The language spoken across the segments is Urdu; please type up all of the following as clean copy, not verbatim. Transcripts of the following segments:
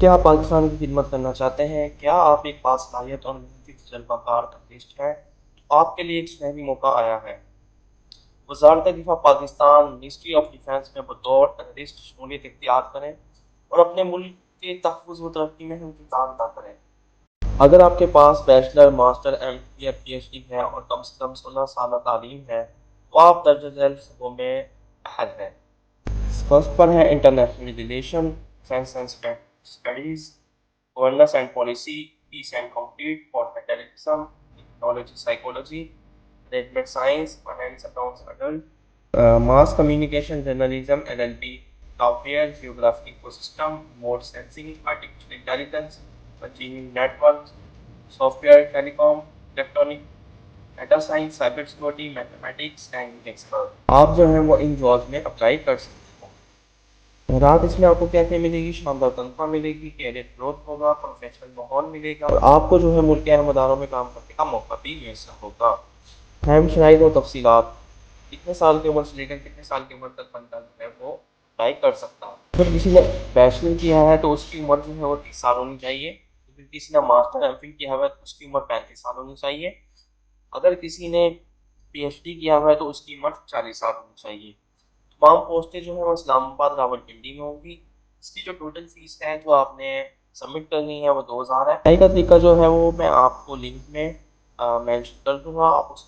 کیا آپ پاکستان کی خدمت کرنا چاہتے ہیں؟ کیا آپ ایک باصلاحیت اور محنتی تجربہ کار تفتیش ہیں؟ تو آپ کے لیے ایک سنہری موقع آیا ہے۔ وزارت دفاع پاکستان منسٹری آف ڈیفینس میں بطور انلسٹ شمولیت اختیار کریں اور اپنے ملک کے تحفظ و ترقی میں ان کی تعاون عطا کریں۔ اگر آپ کے پاس بیچلر، ماسٹر، ایم فل یا پی ایچ ڈی ہے اور کم سے کم 16 سالہ تعلیم ہے تو آپ درجہ ذیل شعبوں میں اہل ہیں۔ فرسٹ پر ہے international relation, defence and studies, governance and policy, peace and conflict, foreign terrorism, technology psychology, management science, finance accounts adult, mass communication journalism L L B, software, geography ecosystem, remote sensing, artificial intelligence, engineering network, software, telecom, electronic, data science, cyber security, mathematics, language expert. آپ جو ہیں وہ ان جابس میں اپلائی کر سکتے ہیں۔ رات اس میں آپ کو کیسے ملے گی؟ شاندار تنخواہ ملے گی، کیریئر گروتھ ہوگا، پروفیشنل ماحول ملے گا اور آپ کو جو ہے ملک کے اہم اداروں میں کام کرنے کا موقع بھی میسر ہوگا۔ اہم شرائط و تفصیلات: کتنے سال کی عمر سے لے کر کتنے سال کی عمر تک بندہ جو ہے وہ اپلائی کر سکتا ہے۔ اگر کسی نے بیچلر کیا ہے تو اس کی عمر جو ہے وہ 30 سال ہونی چاہیے۔ اگر کسی نے ماسٹر ایم فل کیا ہوا ہے تو اس کی عمر 35 سال ہونی چاہیے۔ اگر کسی نے پی ایچ ڈی کیا ہوا ہے تو اس کی عمر 40 سال ہونی چاہیے۔ تمام پوسٹیں جو ہیں وہ اسلام آباد راولپنڈی میں ہوں گی۔ اس کی جو ٹوٹل فیس ہے جو آپ نے سبمٹ کرنی ہے وہ 2000 ہے۔ اپلائی کا طریقہ جو ہے وہ میں آپ کو لنک میں مینشن کر دوں گا، آپ اس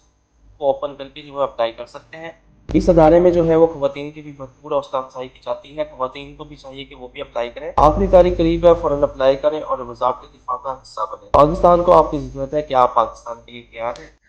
کو اوپن کر کے جو ہے اپلائی کر سکتے ہیں۔ اس ادارے میں جو ہے وہ خواتین کی بھی بھرپور حوصلہ افزائی کی جاتی ہے، خواتین کو بھی چاہیے کہ وہ بھی اپلائی کریں۔ آخری تاریخ قریب ہے، فوراً اپلائی کریں اور وزارت دفاع کا حصہ بنیں۔ پاکستان کو آپ کی ضرورت ہے، کہ آپ پاکستان کے لیے تیار ہیں؟